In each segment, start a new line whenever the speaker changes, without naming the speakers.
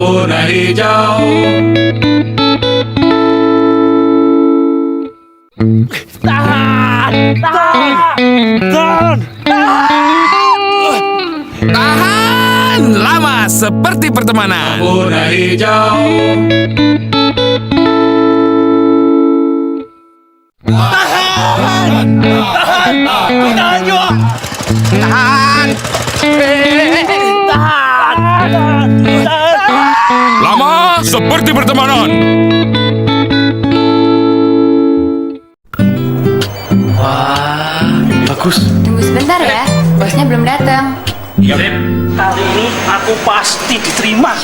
Zona hijau.
Tahan!
Tahan! Lama seperti pertemanan.
Zona hijau.
Tahan juga! Tahan!
Lama seperti pertemanan.
Bagus.
Tunggu sebentar ya, bosnya belum datang.
Kali ini aku pasti diterima.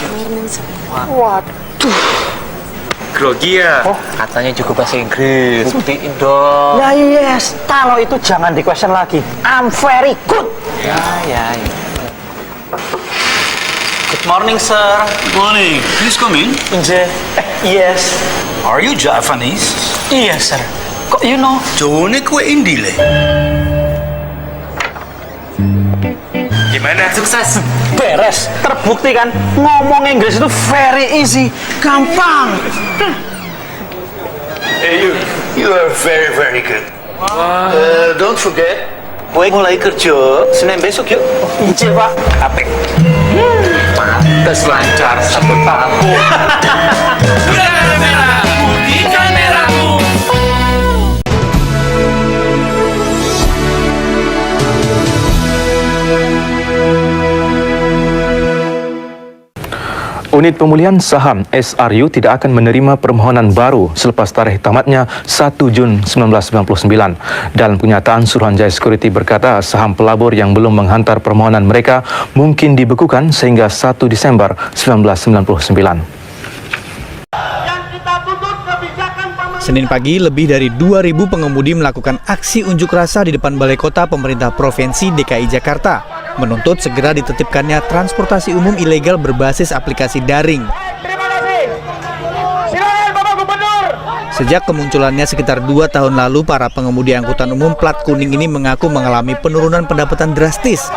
Waduh.
Grogi ya?
Katanya juga bahasa Inggris. Buktiin dong.
Ya yes, kalau itu jangan di question lagi. I'm very good.
Ya.
Good morning, sir.
Morning. Please come in.
Yes.
Are you Japanese?
Yes, sir. Kok you know?
Jone kue Indile.
Gimana? Sukses?
Beres. Terbukti kan ngomong Inggris itu very easy, gampang.
Hey, you are very, very good. Don't forget, kue mulai kerja Senin besok yuk.
Injil, Pak.
Apik.
Pantes lancar satu tahun.
Bendera merah, putihkan merahmu.
Unit Pemulihan Saham SRU tidak akan menerima permohonan baru selepas tarikh tamatnya 1 Jun 1999. Dalam kenyataan, Suruhanjaya Security berkata saham pelabur yang belum menghantar permohonan mereka mungkin dibekukan sehingga 1 Desember 1999.
Senin pagi, lebih dari 2.000 pengemudi melakukan aksi unjuk rasa di depan Balai Kota Pemerintah Provinsi DKI Jakarta, menuntut segera ditertibkannya transportasi umum ilegal berbasis aplikasi daring. Sejak kemunculannya sekitar 2 tahun lalu, para pengemudi angkutan umum plat kuning ini mengaku mengalami penurunan pendapatan drastis.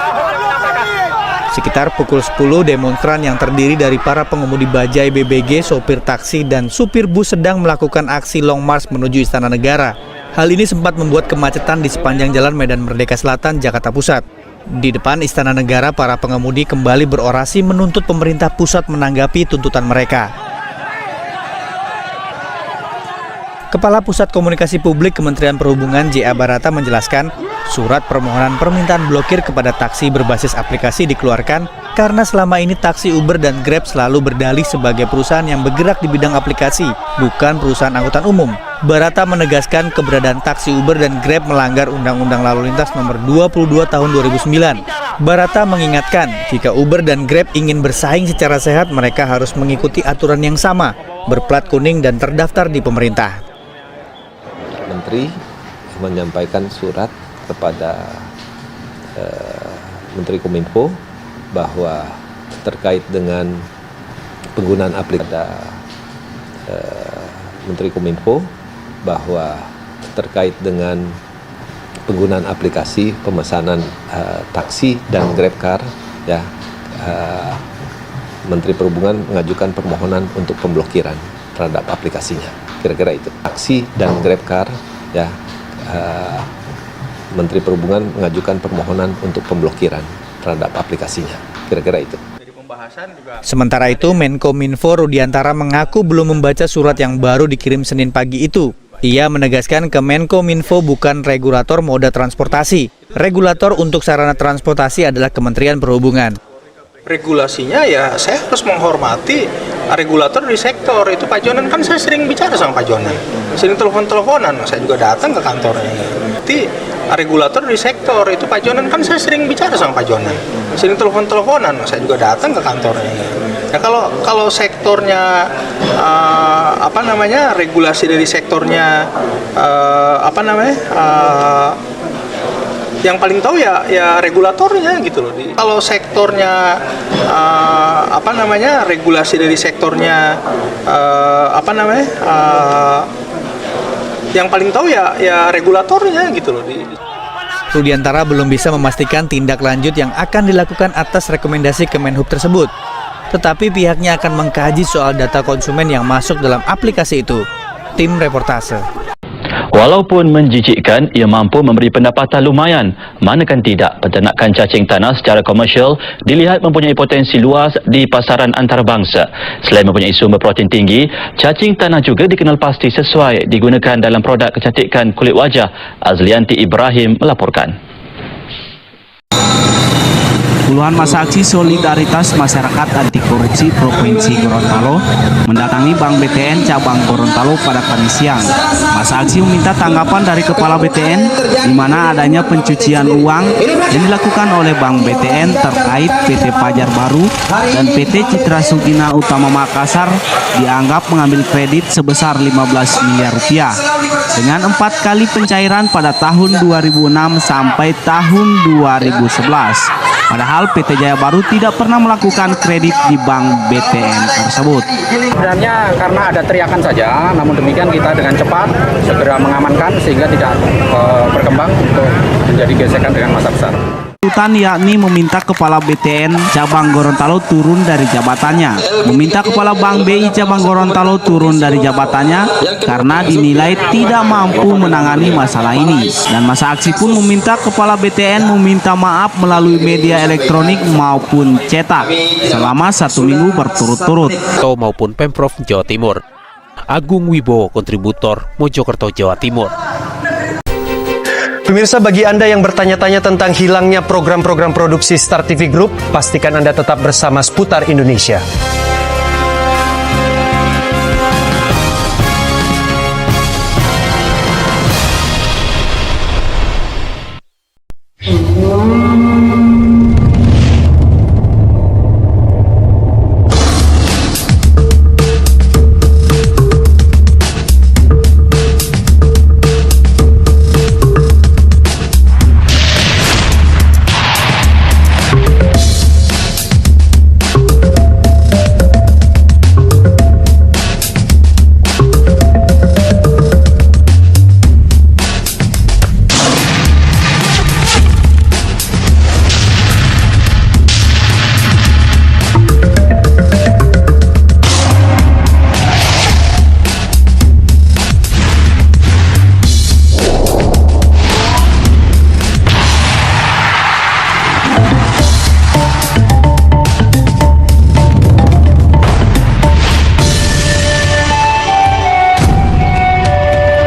Sekitar pukul 10, demonstran yang terdiri dari para pengemudi bajai BBG, sopir taksi, dan supir bus sedang melakukan aksi long march menuju Istana Negara. Hal ini sempat membuat kemacetan di sepanjang Jalan Medan Merdeka Selatan, Jakarta Pusat. Di depan Istana Negara, para pengemudi kembali berorasi menuntut pemerintah pusat menanggapi tuntutan mereka. Kepala Pusat Komunikasi Publik Kementerian Perhubungan J.A. Barata menjelaskan, surat permohonan permintaan blokir kepada taksi berbasis aplikasi dikeluarkan karena selama ini taksi Uber dan Grab selalu berdalih sebagai perusahaan yang bergerak di bidang aplikasi, bukan perusahaan angkutan umum. Barata menegaskan keberadaan taksi Uber dan Grab melanggar Undang-Undang Lalu Lintas Nomor 22 Tahun 2009. Barata mengingatkan, jika Uber dan Grab ingin bersaing secara sehat, mereka harus mengikuti aturan yang sama, berplat kuning dan terdaftar di pemerintah.
Menteri menyampaikan surat kepada Menteri Kominfo bahwa terkait dengan penggunaan aplikasi Menteri Kominfo bahwa terkait dengan penggunaan aplikasi pemesanan taksi dan GrabCar, ya, Menteri Perhubungan mengajukan permohonan untuk pemblokiran terhadap aplikasinya. Kira-kira itu. Taksi dan GrabCar, ya, Menteri Perhubungan mengajukan permohonan untuk pemblokiran terhadap aplikasinya. Kira-kira itu.
Sementara itu, Menkominfo Rudiantara mengaku belum membaca surat yang baru dikirim Senin pagi itu. Ia menegaskan Kemenkominfo bukan regulator moda transportasi. Regulator untuk sarana transportasi adalah Kementerian Perhubungan.
Regulasinya ya saya harus menghormati regulator di sektor itu. Pak Jonan kan saya sering bicara sama Pak Jonan, sering telepon-teleponan, saya juga datang ke kantornya. Nanti regulator di sektor itu Pak Jonan kan saya sering bicara sama Pak Jonan, sering telepon-teleponan, saya juga datang ke kantornya. Ya kalau sektornya regulasi dari sektornya yang paling tahu ya regulatornya gitu loh. Kalau sektornya regulasi dari sektornya yang paling tahu ya regulatornya gitu loh.
Rudiantara belum bisa memastikan tindak lanjut yang akan dilakukan atas rekomendasi Kemenhub tersebut. tetapi pihaknya akan mengkaji soal data konsumen yang masuk dalam aplikasi itu. Tim reportase.
Walaupun menjijikkan, ia mampu memberi pendapatan lumayan. Manakan tidak, peternakan cacing tanah secara komersial dilihat mempunyai potensi luas di pasaran antarabangsa. Selain mempunyai sumber protein tinggi, cacing tanah juga dikenal pasti sesuai digunakan dalam produk kecantikan kulit wajah. Azlianti Ibrahim melaporkan.
Puluhan masa aksi solidaritas masyarakat anti korupsi Provinsi Gorontalo mendatangi Bank BTN cabang Gorontalo pada Kamis siang. Masa aksi meminta tanggapan dari Kepala BTN di mana adanya pencucian uang yang dilakukan oleh Bank BTN terkait PT Pajar Baru dan PT Citra Sugina Utama Makassar dianggap mengambil kredit sebesar 15 miliar rupiah dengan 4 kali pencairan pada tahun 2006 sampai tahun 2011. Padahal PT Jaya Baru tidak pernah melakukan kredit di Bank BTN tersebut.
Sebenarnya karena ada teriakan saja, namun demikian kita dengan cepat segera mengamankan sehingga tidak berkembang untuk menjadi gesekan dengan massa besar.
Tuntutan yakni meminta Kepala BTN cabang Gorontalo turun dari jabatannya, meminta Kepala Bank BI cabang Gorontalo turun dari jabatannya karena dinilai tidak mampu menangani masalah ini. Dan masa aksi pun meminta Kepala BTN meminta maaf melalui media elektronik maupun cetak selama 1 minggu berturut-turut.
Maupun Pemprov Jawa Timur. Agung Wibowo, kontributor Mojokerto, Jawa Timur.
Pemirsa, bagi Anda yang bertanya-tanya tentang hilangnya program-program produksi Star TV Group, pastikan Anda tetap bersama Seputar Indonesia.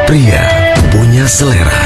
Pria punya selera.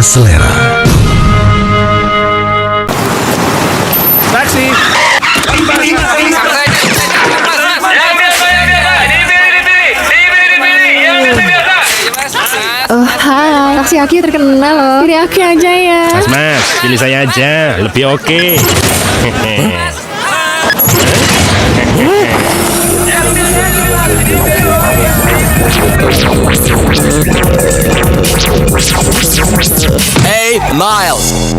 Selera.
Taksi.
Hai, taksi Aki terkenal loh. Pilih Aki aja ya.
Mas, pilih saya aja, lebih oke.
Hey, Miles.